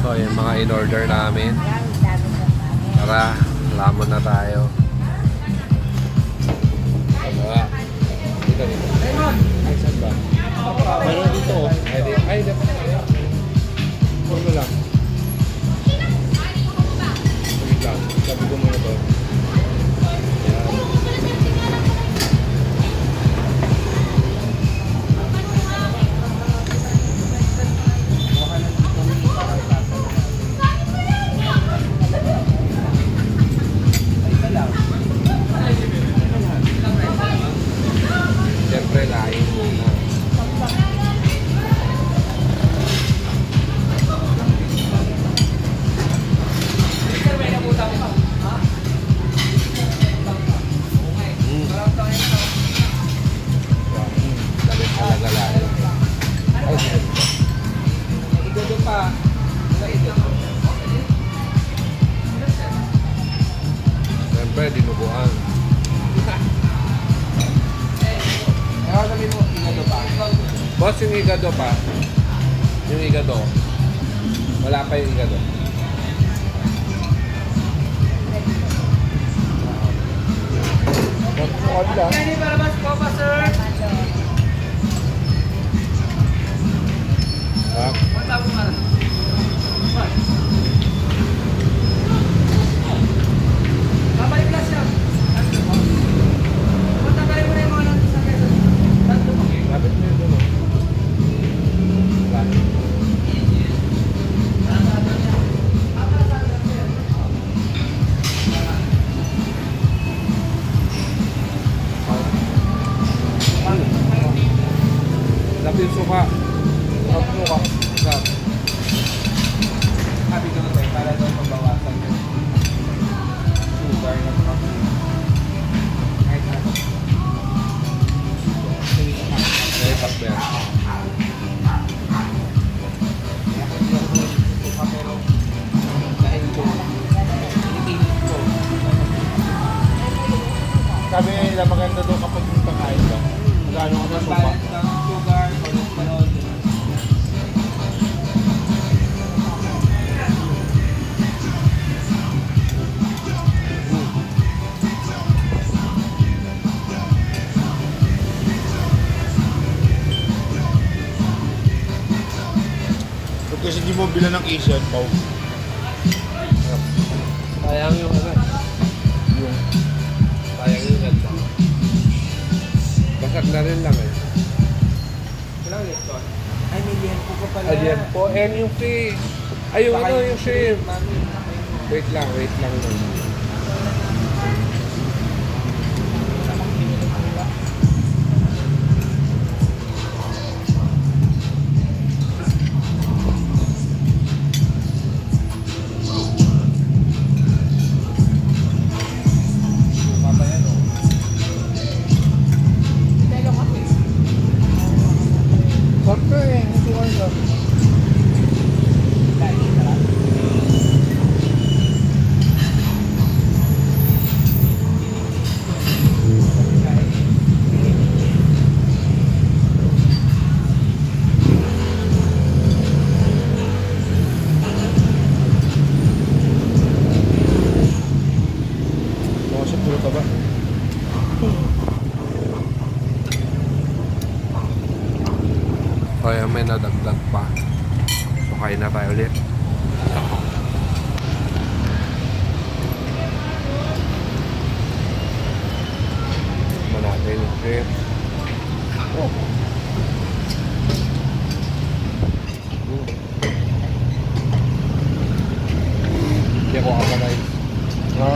So, yung mga in-order namin. Tara, lamon na tayo. Tara. Dito. Ay, saan ba? Meron dito. Ay, dapat na kaya. Ano lang. Wait lang. Sabi ko muna to. Siyempre, lain muna. Dalit talaga lain. Ay, Igado pa. siyempre, dinuguan. Kaya sabi mo, igado pa. Boss, yung igado pa. Yung igado. Wala pa yung igado. Huwag lang. Hindi para mas po pa, sir. Ha? Wala mo man. Babalik lang siya. Matagayin mo na yung mga natin sa kesa. Tanto mo. Lapit mo yung dulo. Lapit. Lapit yung suka. Suka. Sarap. Sabi ko na tayo, para daw mabawasan yung sugar na mga kahit na. May pak ba yan? Pero dahil ko, pinipilit ko. Sabi nga nila maganda daw kapag yung pagkain ka. Magkano ka sa sopa? Balance ng sugar, cholesterol. Ba't kasi di mo bilan ng Asian, Pao? Sayang yung ano. Yung Sayang yung ganda. Basag na rin lang eh. Walang lecton. Ay, may liempo ka pala. Ayan po. And yung fish. Ay, yung Baka ano, yung shrimp. Mami, Wait lang lang. Papayan o. sarap eh. Hindi ko alam. Mga sa puro taba. Kaya may nadagdag pa. So, kain na tayo ulit. Manatay yung shrimp. Oh. Hindi ako rice. Ha?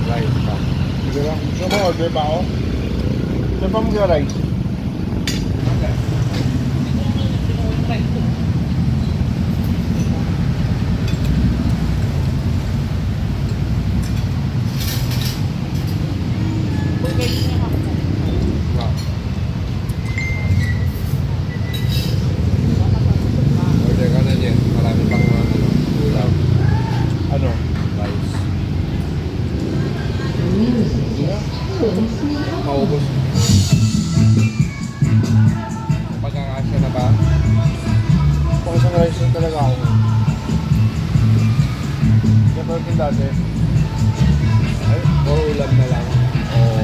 Rice pa. Sige lang. Gusto mo, order pa ako? Saan pa mag-rice? Wow. Order ka na dyan. Marami pang ulam. Ano? Rice. Maubos. yun dati. Ay, puro ulam na lang. Oo.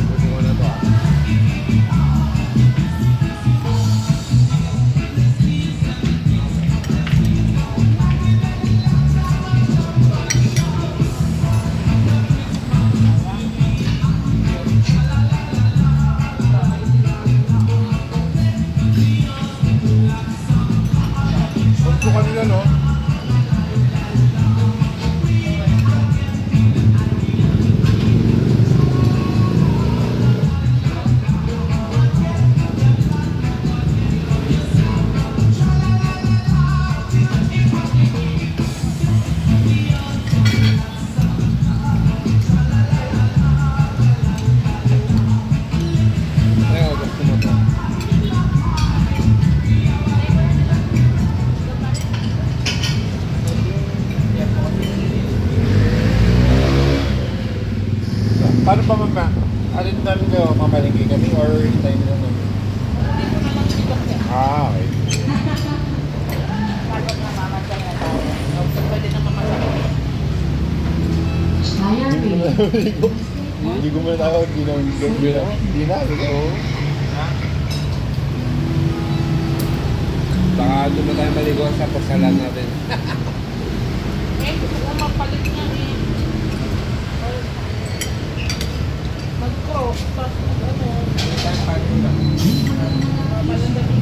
Buti ko na to ah. Huwag ko kanila, no? Ay, gusto mo to. Paano pa mama? Alin namin kayo? Mamalingki kami or hintayin nila namin? Ah, okay. Hindi ko muna tawag, hindi na. Sige. Baka doon na tayo maligo sa pasalan natin. Gusto ko mapalit niya eh. Mag-cross, tapos mag-ano. Malandali.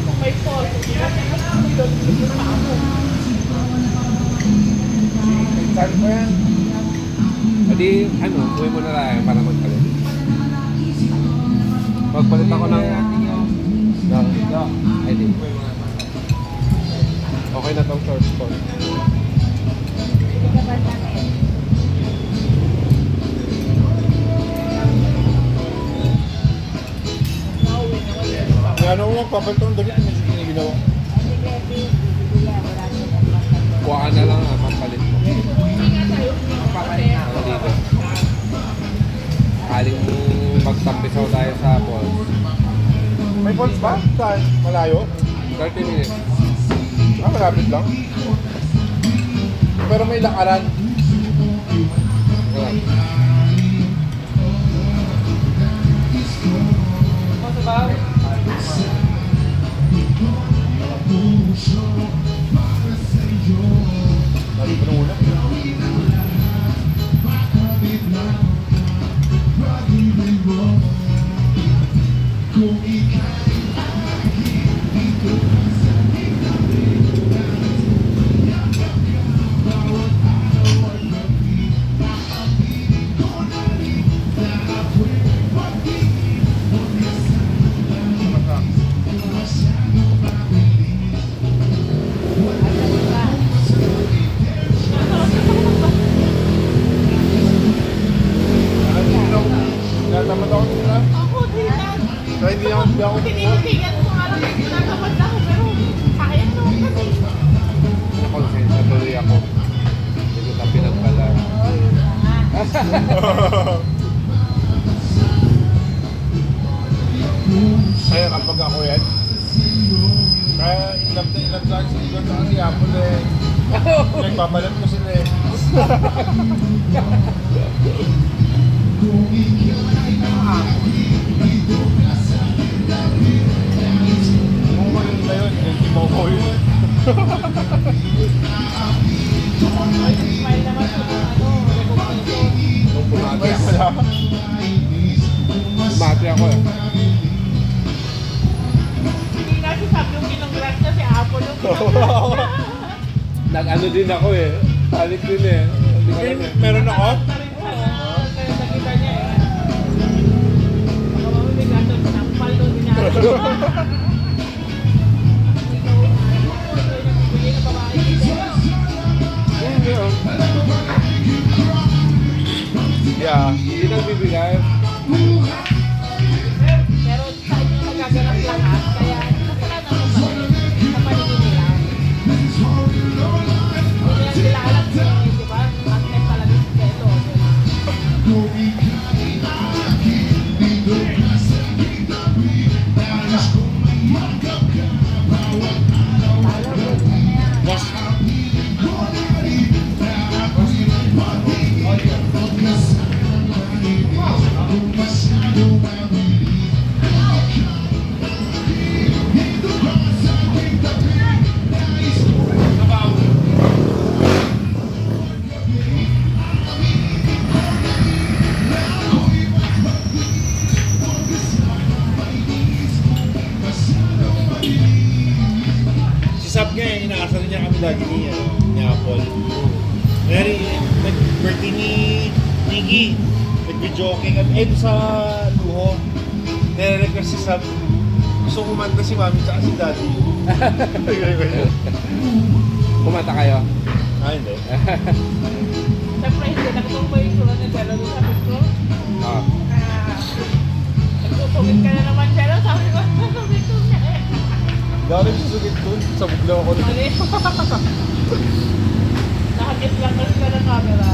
Kung may pause, hindi ka doon, hindi mo maamo. Saan pa yan? Adi, ano, uwi mo na lang para magpalit. Magpalit ako ng... Ay, di. Okay na tong source ko. Kaya ano mo magpapalit ng damit, hindi siya ginagawa. Kuha ka na lang ah, magpalit mo. Ako dito. Kaling magtampisaw tayo sa falls. May falls ba? Saan? Malayo? 30 minutes. Ah, malapit lang. Pero may lakaran. Wala. Lagi pa ng ulam. Natamat ako nila. Ako, tingnan. Kaya hindi ako Tinitingan ko nga lang, tinatamad ako, pero kaya naman kasi. Nakonsensya tuloy ako. Hindi kita pinagpala. Kaya kapag ako yan, kaya inlove na inlove sa akin si Igor sa si Apple eh. Nagpapalat ko sila eh. Umati ako lang. Umati ako eh. Hindi na si Fab yung kinongrat na si Apple yung Nag-ano din ako eh. Panic din eh. Hindi ko alam eh. Meron ako? Kaya nakita niya eh. Baka mamimig ato, sinampal doon niya. Bigay na babae dito. Hindi oh. Yeah. Hindi nagbibigay. Pero sa inyo nagaganap lahat, kaya wala na naman sa paningin nila. Hindi yan sila alam siya eh, di ba? Magnet talaga si Kelo, di ba? Boss. Si Sab nga eh, inaasar niya kami lagi ni Apple. Ngayon, nag-birthday ni Niggy. Nag-video okay kami. Eh, sa Luho. Nire-request si Sab. Gusto kumanta si Mami tsaka si Daddy. Kumanta kayo. Ah, hindi. Siyempre, hindi nakatong ba yung sura ni Kelo doon sa picture? Ah. Nagsusugit ka na naman, Kelo. Sabi ko, sabi ko niya eh. Dahil susugit dun. Sabog lang ako. Mali. Nakakit lang kasi ka ng camera.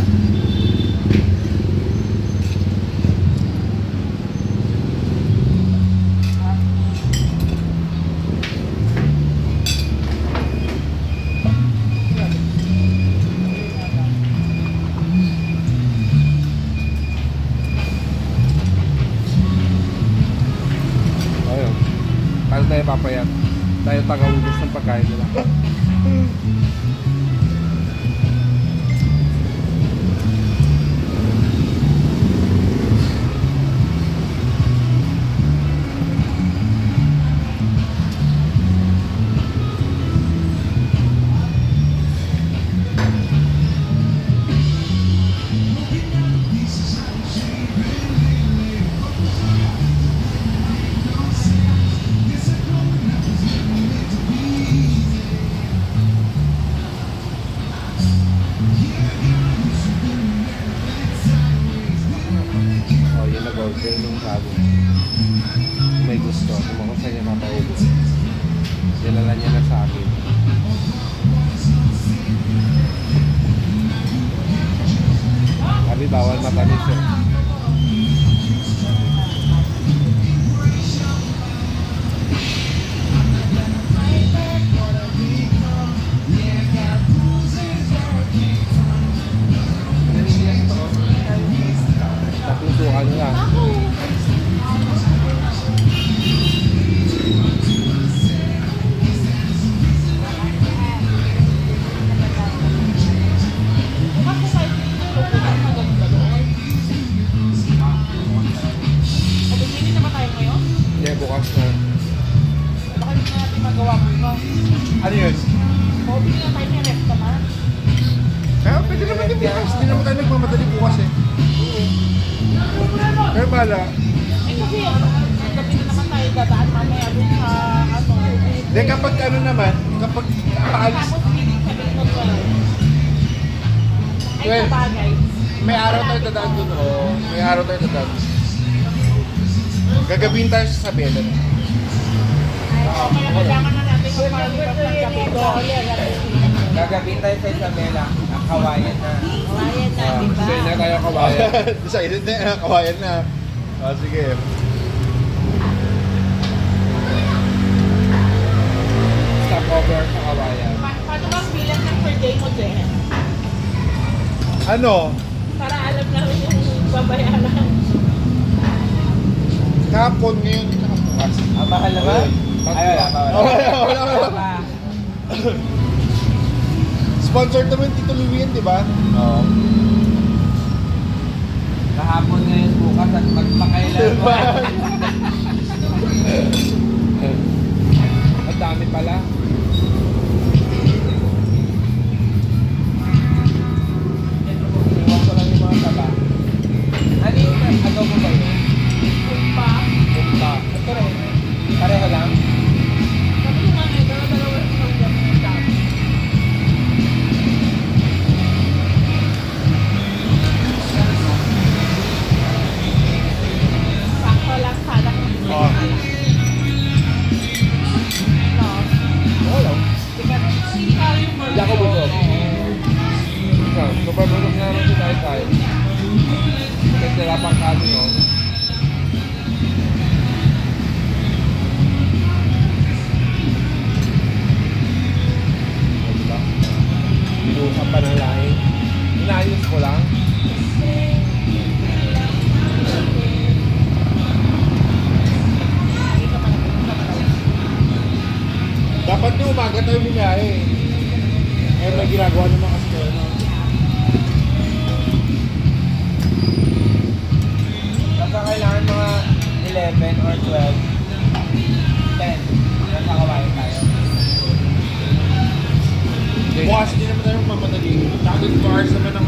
Ayun. Paano tayo papayat? Tayo taga-ubos ng pagkain nila. Oh, yun nag-order nung sabi. Kung may gusto, kung ako sa niya papaubos. Dinala niya na sa akin. Sabi, bawal matamis eh. Natutukan nila. Bukas ko kayo pupunta na ganun ba doon? O, bigyan naman tayo ngayon? Hindi, bukas na. Baka hindi na natin magawa bukas. Ano yun? O, bigyan na tayo ng rest naman. Kaya pwede naman yung bukas. Hindi naman tayo nagmamadali bukas eh. Kaya bala. Eh kasi, gabi na naman tayo dadaan mamaya dun sa ano. Hindi kapag ano naman, kapag paalis, Tapos, hindi sabihin mo ba? Ay, Well, sabagay. may araw tayo dadaan dun. Oo, may araw tayo dadaan. Gagawin tayo sa Sabela. O, kaya kailangan na natin magpalipas ng gabi doon. Gagawin tayo sa Isabela. Ang kawayan na. Kawayan na, di ba? Design na tayo kawayan. Decided na, kawayan na. Ah, sige. Stopover sa kawayan. Paano bang bilang ng per day mo, Jen? Ano? Para alam namin yung babayaran. Kapon ngayon, tsaka bukas. Ang mahal naman? Ay, wala pa, wala. Wala pa. Sponsored naman Tito Louie yan, di ba? Oo. Kahapon Bukas at magpakailan mo. Ang dami pala. Iwan ko lang yung mga taba. Ano yung adobo ba yun? Kumpa. Kumpa. Ito rin. Pareho lang. Sabi ko nga eh, dalawa yung pagyan ng dami. Sakto lang sana kung hindi Oh. No. Oo lang. Sikat. Sikat yung Hindi ako busog. Ikaw, super busog na naman si Tay. Kasi wala pang kanin, no? Diba? Inuusap pa ng lahi. Inayos ko lang. Dapat nyo umaga tayo biyahe. Eh, may ginagawa naman kasi kayo, no? Basta kailangan mga 11 or 12. 10. Nasa kawain tayo. Bukas din naman tayo mamadali. 2 hours naman ang